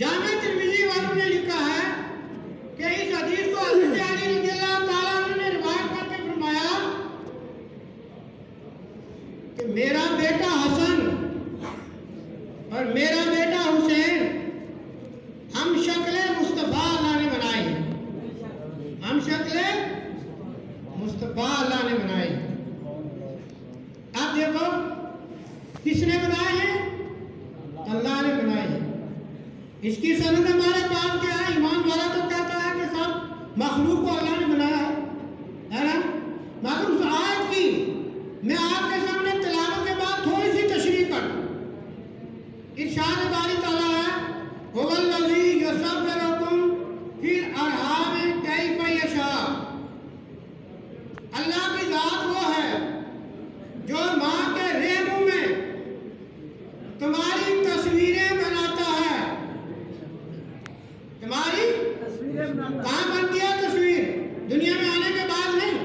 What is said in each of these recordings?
جامع ترمذی والوں نے لکھا ہے کہ اس حدیث کو حضرت علی رضی اللہ تعالیٰ عنہ نے روایت کرتے فرمایا کہ میرا بیٹا حسن اور میرا بیٹا حسین ہم شکل مصطفیٰ اللہ نے بنائے ہیں، ہم شکل مصطفیٰ اللہ نے بنائے ہیں۔ آپ دیکھو کس نے بنائے ہیں؟ اللہ نے بنائے ہیں۔ اس کی سند ہمارے پاس کیا ہے؟ ایمان والا تو کہتا ہے کہ سب مخلوق کو اللہ نے بنایا ہے نا؟ مگر اس آیت کی میں آپ کے سامنے تلاوت کے بعد تھوڑی سی تشریح کروں۔ ارشاد باری تعالیٰ ہے هو الذی یصورکم فی الارحام کیف یشاء۔ اللہ کی ذات وہ ہے جو ماں کے رحموں میں تمہاری تصویریں بناتا ہے۔ تمہاری کہاں بنتی ہے تصویر؟ دنیا میں آنے کے بعد نہیں،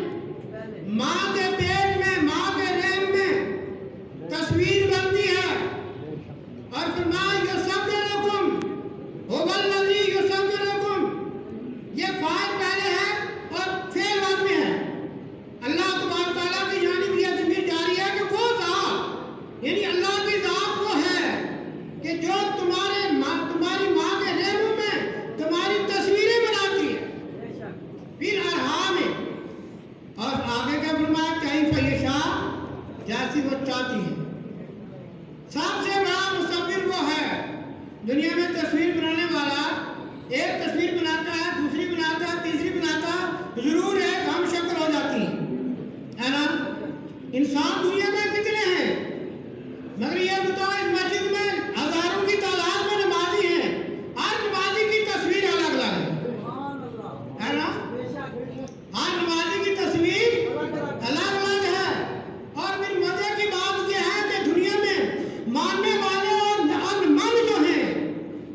ماں کے پیٹ میں، ماں کے رحم میں تصویر بنتی ہے۔ اور فرمایا یصورکم هو الذی یصورکم، یہ فاعل پہلے ہے اور فعل بعد میں ہے۔ اللہ تبارک تعالیٰ کی جانب یہ ضمیر جاری ہے کہ وہ ذات، یعنی اللہ کی ذات وہ ہے کہ جو تمہاری ماں کے رحموں میں تمہاری تصویریں بناتی ہے، پھر ارحام میں۔ اور آگے کیا فرمایا؟ کیف یشاء، جیسی وہ چاہتی ہے۔ سب سے بڑا مصور وہ ہے دنیا میں تصویر بنانے والا۔ ایک تصویر بناتا ہے، دوسری بناتا ہے، تیسری بناتا ہے، ضرور ہے ہم شکل ہو جاتی ہے نا؟ انسان دنیا میں کتنے ہیں؟ مگر یہ بتاؤ اس مسجد میں ہزاروں کی تعداد میں نمازی ہیں، ہر نمازی کی تصویر الگ الگ ہے نا؟ ہر نمازی کی تصویر الگ الگ ہے۔ اور پھر مزے کی بات یہ ہے کہ دنیا میں ماننے والے اور من جو ہیں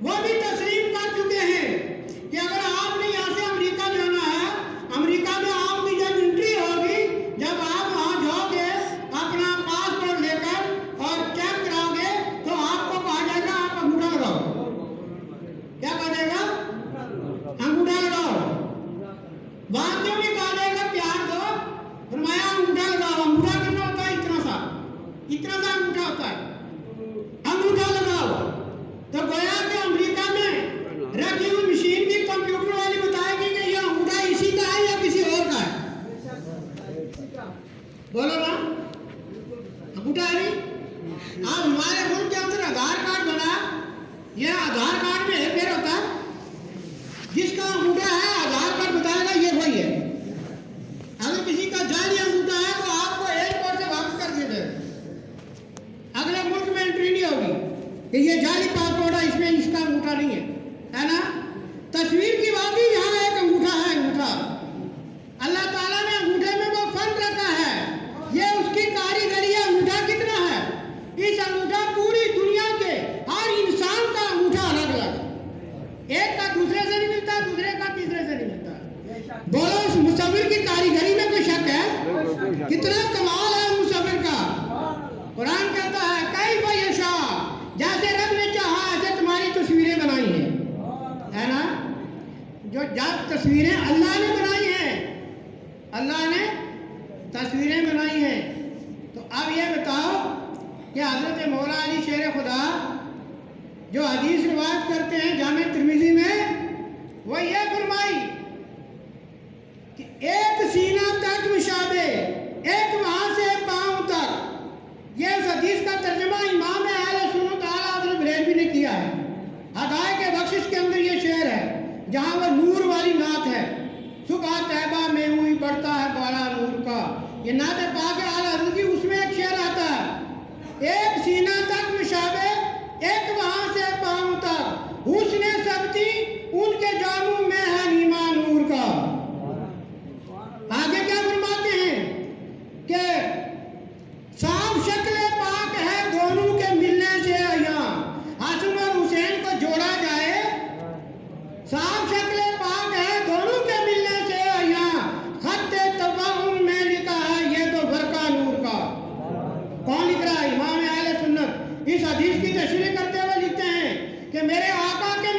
وہ بھی تسلیم کر چکے ہیں کہ اگر آپ نے یہاں سے امریکہ جانا ہے، امریکہ میں آپ کی جب انٹری ہوگی، جب آپ وہاں جاؤ گے اپنا پاسپورٹ لے کر اور چیک کراؤ گے تو آپ کو کہا جائے گا آپ انگوٹھا لگاؤ۔ کیا کہا جائے گا؟ انگوٹھا لگاؤ۔ وہاں کیوں نہیں کہا جائے گا پیار دو؟ فرمایا انگوٹھا لگاؤ۔ انگوٹھا کتنا ہوتا ہے؟ اتنا سا انگوٹھا ہوتا ہے، انگوٹھا لگاؤ۔ تو گویا کہ امریکہ میں رکھی ہوئی مشین بھی کمپیوٹر والی بتائے گی کہ یہ انگوٹھا اسی کا ہے یا کسی اور کا ہے۔ بولو نا، انگوٹھا ہے نہیں؟ اب ہمارے ملک کے اندر آدھار کارڈ بنا، یہ آدھار کارڈ میں پھر ہوتا ہے جس کا انگوٹھا ہے آدھار کارڈ بتائے گا یہ وہی ہے۔ اگر کسی کا جعلی انگوٹھا ہے تو آپ کو ایئرپورٹ سے واپس کر دیا جائے، اگلے ملک میں انٹری نہیں ہوگی کہ یہ جعلی پاسپورٹ ہے، اس میں اس کا انگوٹھا نہیں ہے نا؟ تصویر کی بات ہی یہاں ایک انگوٹھا ہے، انگوٹھا اللہ تعالیٰ نے انگوٹھے میں وہ فن رکھا ہے، یہ اس کی کاریگری ہے۔ انگوٹھا کتنا ہے؟ اس انگوٹھا پوری دنیا کے ہر انسان کا انگوٹھا الگ الگ ہے، ایک کا دوسرے سے نہیں ملتا، دوسرے کا تیسرے سے نہیں ملتا۔ بولو اس مصور کی کاریگری میں کوئی شک ہے؟ کتنا کمال ہے مصور کا۔ قرآن کہتا ہے کیف یشاء، جیسے رب نے چاہا ایسے تمہاری تصویریں بنائی ہیں، ہے نا؟ جو جب تصویریں اللہ نے بنائی ہیں، اللہ نے تصویریں بنائی ہیں، تو اب یہ بتاؤ کہ حضرت مولا علی شیر خدا جو حدیث روایت کرتے ہیں جامع ترمذی میں، وہ یہ فرمائی کہ ایک سینہ تک مشابہ، ایک وہاں سے پاؤں تک۔ یہ اس حدیث کا ترجمہ امام اہل سنت اعلیٰ حضرت بریلوی نے کیا ہے۔ ہدایت بخشش کے اندر یہ شعر ہے جہاں وہ نور والی نعت ہے، صبح طیبہ میں ہوئی بڑھتا ہے بالا نور کا، یہ نعت پاک اعلیٰ حضرت کی، اس میں ایک شعر آتا ہے ایک سینہ تک مشابہ، ایک وہاں سے پاؤں تک، حسن سبتی ان کے جاموں میں ہے نیما نور کا۔ آگے کیا فرماتے ہیں کہ صاف شکل پاک ہے دونوں کے ملنے سے عیاں، حسن اور حسین کو جوڑا جائے، صاف شکل پاک ہے دونوں کے ملنے سے عیاں، خط تباہم میں لکھا ہے یہ تو برقع نور کا۔ کون لکھ رہا ہے؟ امام اہل سنت اس حدیث کی تشریح کرتے ہوئے لکھتے ہیں کہ میرے آقا کے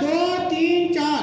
2 3 4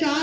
4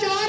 4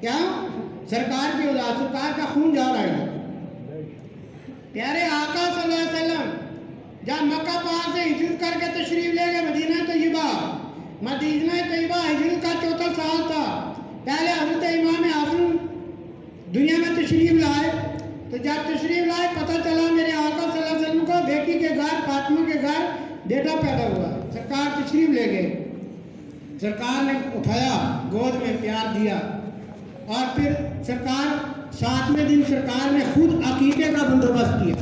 کیا سرکار کی اولاد، سرکار کا خون جا رہا ہے. پیارے آقا صلی اللہ علیہ وسلم جب مکہ پاک سے ہجرت کر کے تشریف لے گئے مدینہ طیبہ، مدینہ طیبہ ہجرت کا 4 سال تھا. پہلے حضرت امام حسن دنیا میں تشریف لائے. تو جب تشریف لائے پتہ چلا میرے آقا صلی اللہ علیہ وسلم کو بیٹی کے گھر فاطمہ کے گھر بیٹا پیدا ہوا. سرکار تشریف لے گئے. سرکار نے اٹھایا، گود میں پیار دیا، اور پھر سرکار 7ویں دن سرکار نے خود عقیقے کا بندوبست کیا.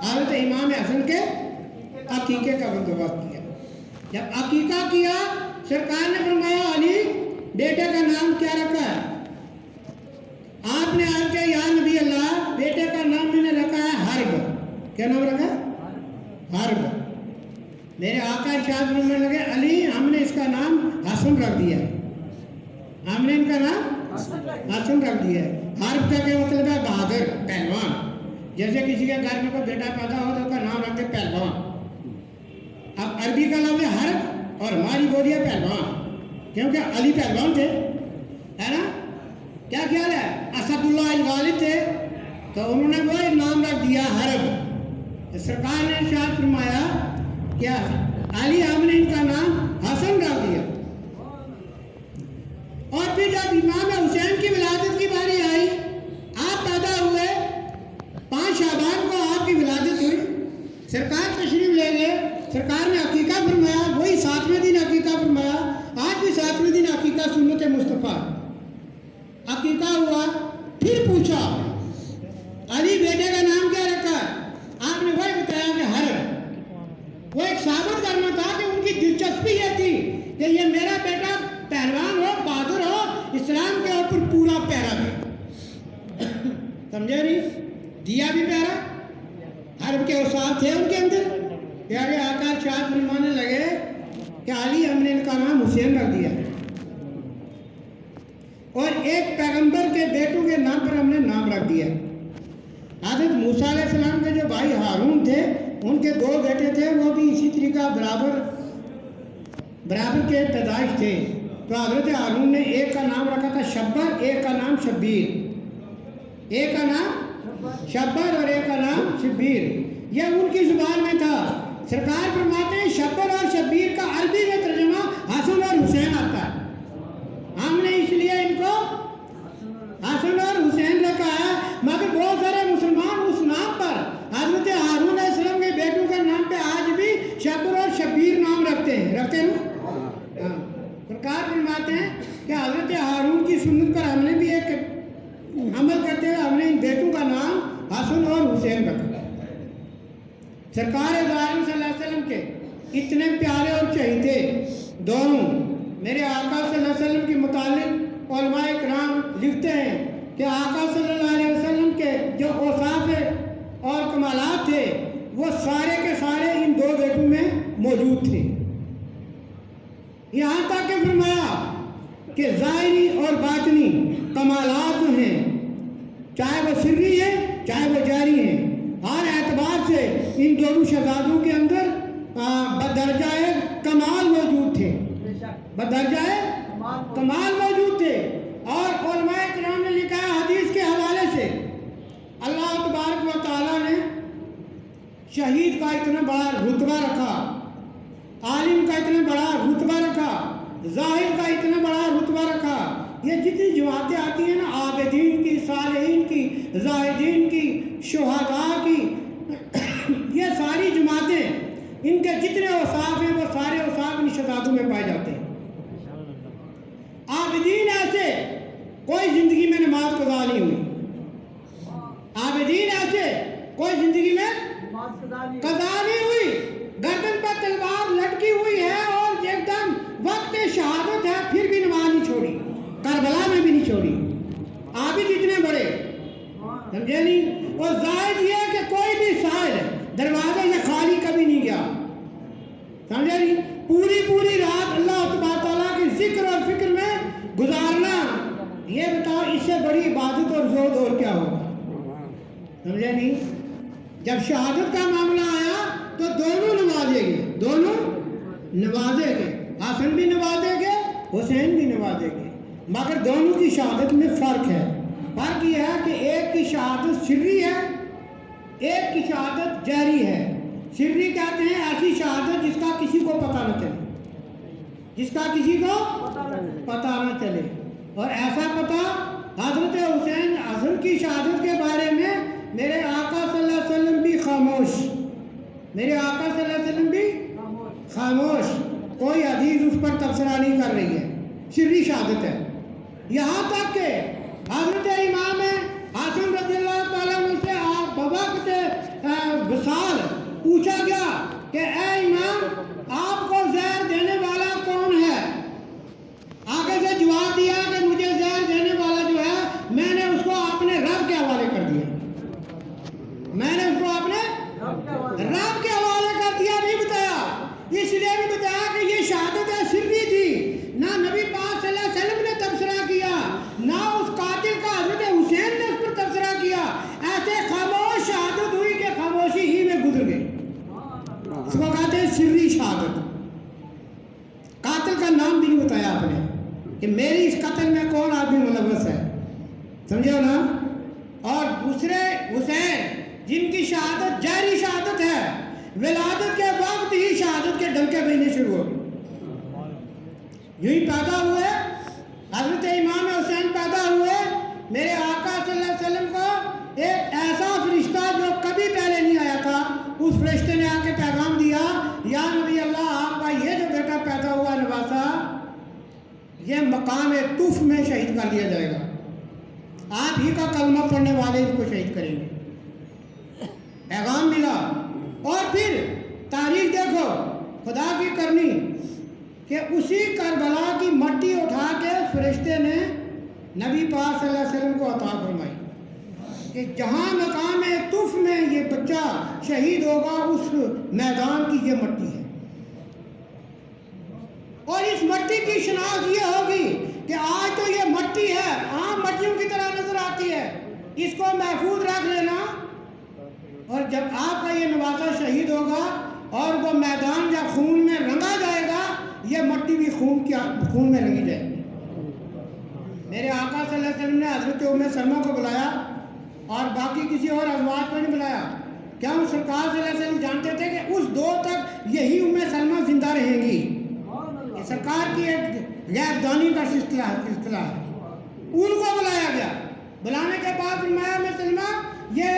حضرت امام حسن کے عقیقے کا بندوبست کیا. جب عقیقہ کیا سرکار نے فرمایا علی بیٹے کا نام کیا رکھا ہے؟ آپ نے عرض کیا یا نبی اللہ بیٹے کا نام میں نے رکھا ہے حرب. کیا نام رکھا ہے؟ حرب. میرے آقا ارشاد فرمانے لگے علی ہم نے اس کا نام حسن رکھ دیا ہے. ہم نے ان کا نام حسن رکھ دیا ہے. حرب کا کیا مطلب ہے؟ بہادر، پہلوان. جیسے کسی کے گھر میں کوئی بیٹا پیدا ہو تو اس کا نام رکھتے پہلوان. اب عربی کا لفظ ہے حرب اور ہماری بولی ہے پہلوان، کیونکہ علی پہلوان تھے، ہے نا؟ کیا خیال ہے؟ اسد اللہ الغالب تھے تو انہوں نے وہی نام رکھ دیا حرب. سرکار نے ارشاد فرمایا کیا علی ہم نے ان کا نام حسن رکھ دیا. اور پھر جب امام حسین کی ولادت کی باری آئی، آپ پیدا ہوئے، 5 شعبان کو آپ کی ولادت ہوئی. سرکار تشریف لے گئے، سرکار نے عقیقہ فرمایا، وہی 7ویں دن عقیقہ فرمایا. آج بھی 7ویں دن عقیقہ سنت مصطفیٰ. عقیقہ ہوا، پھر پوچھا علی بیٹے کا نام کیا رکھا ہے؟ آپ نے وہی بتایا کہ حرب. وہ ایک ثابت کرنا تھا کہ ان کی دلچسپی یہ تھی کہ یہ میرا بیٹا پہلوان ہو، بہادر ہو، اسلام کے اوپر پورا پیرا بھی. سمجھے نہیں؟ دیا بھی پیرا. حرب کے اوصاف تھے ان کے اندر. پیارے آقا ارشاد فرمانے لگے کہ علی ہم نے ان کا نام حسین رکھ دیا، اور ایک پیغمبر کے بیٹوں کے نام پر ہم نے نام رکھ دیا. حضرت موسیٰ علیہ السلام کے جو بھائی ہارون تھے ان کے 2 بیٹے تھے، وہ بھی اسی طریقہ برابر کے پیدائش تھے. تو حضرت ہارون نے ایک کا نام رکھا تھا شبر، ایک کا نام شبیر. ایک کا نام شبر اور ایک کا نام شبیر. یہ ان کی زبان میں تھا. سرکار فرماتے ہیں شبر اور شبیر کا عربی میں ترجمہ حسن اور حسین آتا ہے. ہم نے اس لیے ان کو حسن اور حسین رکھا ہے. مگر بہت سارے مسلمان اس نام پر حضرت ہارون علیہ السلام کے بیٹوں کے نام پہ آج بھی شبر اور شبیر نام رکھتے ہیں نا. سرکار فرماتے ہیں کہ حضرت ہارون کی سنت پر ہم نے بھی ایک عمل کرتے ہوئے ہم نے ان بیٹوں کا نام حسن اور حسین رکھا. سرکار دو عالم صلی اللہ علیہ وسلم کے اتنے پیارے اور چہیتے دونوں میرے آقا صلی اللہ علیہ وسلم کے متعلق علماء کرام لکھتے ہیں کہ آقا صلی اللہ علیہ وسلم کے جو اوصاف اور کمالات تھے وہ سارے کے سارے ان 2 بیٹوں میں موجود تھے. یہاں تک کہ فرمایا کہ ظاہری اور باطنی کمالات جو ہیں چاہے وہ سری ہیں چاہے وہ جاری ہیں، ہر اعتبار سے ان دونوں شہزادوں کے اندر بدرجہ کمال موجود تھے، بدرجہ کمال موجود تھے. اور علماء کرام نے لکھا ہے حدیث کے حوالے سے اللہ تبارک و تعالیٰ نے شہید کا اتنا بڑا رتبہ رکھا، عالم کا اتنا بڑا رتبہ رکھا، ظاہر کا اتنا بڑا رتبہ رکھا. یہ جتنی جماعتیں آتی ہیں نا، عابدین کی، صالحین کی، زاہدین کی، شہداء کی، یہ ساری جماعتیں ان کے جتنے اوصاف ہیں وہ سارے اوصاف ان شہزادوں میں پائے جاتے ہیں. عابدین ایسے کوئی زندگی میں نماز قضا نہیں ہوئی. عابدین ایسے کوئی زندگی میں قضا نہیں ہوئی. گردن پر تلوار لٹکی ہوئی ہے اور ایک دم وقت شہادت ہے پھر بھی نماز نہیں چھوڑی، کربلا میں بھی نہیں چھوڑی. عابد اتنے بڑے، سمجھے نہیں؟ اور زائد یہ ہے کہ کوئی بھی سائل دروازے سے خالی کبھی نہیں گیا، سمجھے نہیں؟ پوری رات اللہ تبارک تعالیٰ کے ذکر اور فکر میں گزارنا، یہ بتاؤ اس سے بڑی عبادت اور زہد اور کیا ہوگا؟ سمجھے نہیں؟ جب شہادت کا معاملہ آیا تو دونوں نوازے گئے، دونوں نوازے گئے. حسن بھی نوازے گئے، حسین بھی نوازے گئے. مگر دونوں کی شہادت میں فرق ہے. فرق یہ ہے کہ ایک کی شہادت سری ہے، ایک کی شہادت جہری ہے. سری کہتے ہیں ایسی شہادت جس کا کسی کو پتہ نہ چلے، جس کا کسی کو پتہ نہ چلے. اور ایسا پتہ حضرت حسین حسن کی شہادت کے بارے میں میرے آقا صلی اللہ علیہ وسلم بھی خاموش، میرے آقا صلی اللہ علیہ وسلم بھی خاموش. کوئی حدیث اس پر تبصرہ نہیں کر رہی ہے، سری شہادت ہے. یہاں تک کہ حضرت امام حسن رضی اللہ تعالیٰ عنہ سے بوقت وصال پوچھا گیا کہ اے امام آپ کو زہر دینے والا کون ہے؟ آگے سے جواب دیا کہ مجھے زہر دینے والا جو ہے میں نے اس کو اپنے رب کے حوالے کر دیا، میں نے اس کو اپنے رب کے حوالے کر دیا. نہیں بتایا، اس لیے بھی بتایا کہ یہ شہادت سری تھی. نہ نبی پاک صلی اللہ علیہ وسلم نے تبصرہ کیا، نہ اس قاتل کا حضرت حسین نے اس پر تبصرہ کیا. ایسے خاموش شہادت ہوئی کہ خاموشی ہی میں گزر گئی. اس کو کہتے ہیں سری شہادت. قاتل کا نام بھی نہیں بتایا آپ نے کہ میری اس قتل میں کون آدمی ملوث ہے، سمجھے ہو نا. اور دوسرے حسین جن کی شہادت جہری شہادت ہے، ولادت کے وقت ہی شہادت کے ڈنکے بجنے شروع ہو گئے. یوں ہی پیدا ہوئے حضرت امام حسین پیدا ہوئے. میرے آقا صلی اللہ علیہ وسلم کو ایک ایسا فرشتہ جو کبھی پہلے نہیں آیا تھا، اس فرشتے نے آ کے پیغام دیا، یا نبی اللہ آپ کا یہ جو بیٹا پیدا ہوا نواسا یہ مقام طف میں شہید کر دیا جائے گا، آپ ہی کا کلمہ پڑھنے والے اس کو شہید کریں گے. پیغام ملا. اور پھر تاریخ دیکھو خدا کی کرنی کہ اسی کربلا کی مٹی اٹھا کے فرشتے نے نبی پاک صلی اللہ علیہ وسلم کو عطا فرمائی کہ جہاں مقام طف میں یہ بچہ شہید ہوگا اس میدان کی یہ مٹی ہے. اور اس مٹی کی شناخت یہ ہوگی کہ آج تو یہ مٹی ہے، عام مٹیوں کی طرح نظر آتی ہے، اس کو محفوظ رکھ لینا. اور جب آپ کا یہ نواسا شہید ہوگا اور وہ میدان جب خون میں رنگا جائے گا، یہ مٹی بھی خون میں رنگی جائے گی. میرے آقا صلی اللہ علیہ وسلم نے حضرت ام سلمہ کو بلایا اور باقی کسی اور ازواج کو نہیں بلایا. کیوں؟ سرکار صلی اللہ علیہ وسلم جانتے تھے کہ اس دور تک یہی ام سلمہ زندہ رہیں گی. یہ سرکار کی ایک غیب دانی کا سلسلہ ہے. ان کو بلایا گیا. بلانے کے بعد فرمایا ام سلمہ یہ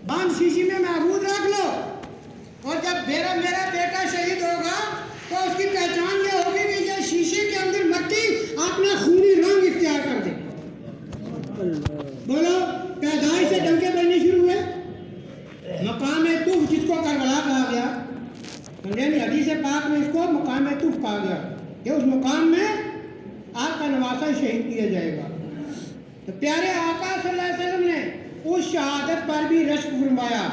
بند شیشی میں محفوظ رکھ لو، اور جب میرا بیٹا شہید ہوگا تو اس کی پہچان یہ ہوگی کہ یہ شیشے کے اندر مٹی اپنا خونی رنگ اختیار کر دے. بولو، پیدائش سے ڈنکے بجنے شروع ہوئے. مقام طف جس کو کربلا کہا گیا، یعنی حدیث پاک میں اس کو مقام طف کہا گیا کہ اس مقام میں آپ کا نواسا شہید کیا جائے گا. تو پیارے آقا صلی اللہ علیہ وسلم نے اس شہادت پر بھی رشک فرمایا.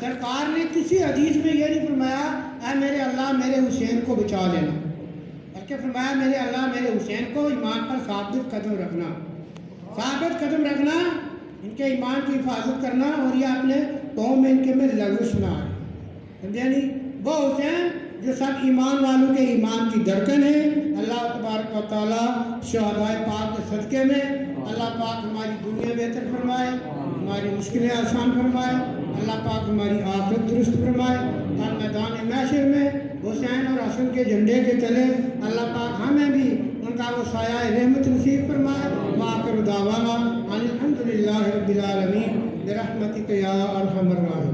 سرکار نے کسی حدیث میں یہ نہیں فرمایا اے میرے اللہ میرے حسین کو بچا لینا، بلکہ فرمایا میرے اللہ میرے حسین کو ایمان پر ثابت قدم رکھنا، ثابت قدم رکھنا، ان کے ایمان کی حفاظت کرنا، اور یہ اپنے قوم میں ان کے میں لغزش نہ آئے. سمجھے نہیں؟ وہ حسین جو سب ایمان والوں کے ایمان کی دھڑکن ہے. اللہ تبارک و تعالیٰ شہدائے پاک کے صدقے میں اللہ پاک ہماری دنیا بہتر فرمائے، ہماری مشکلیں آسان فرمائے، اللہ پاک ہماری آخرت درست فرمائے. اور میدان محشر میں حسین اور حسن کے جھنڈے کے تلے اللہ پاک ہمیں بھی ان کا وہ سایہ رحمت نصیب فرمائے. وآخر دعوانا ان الحمد للہ رب العالمین برحمتک یا ارحم الراحمین.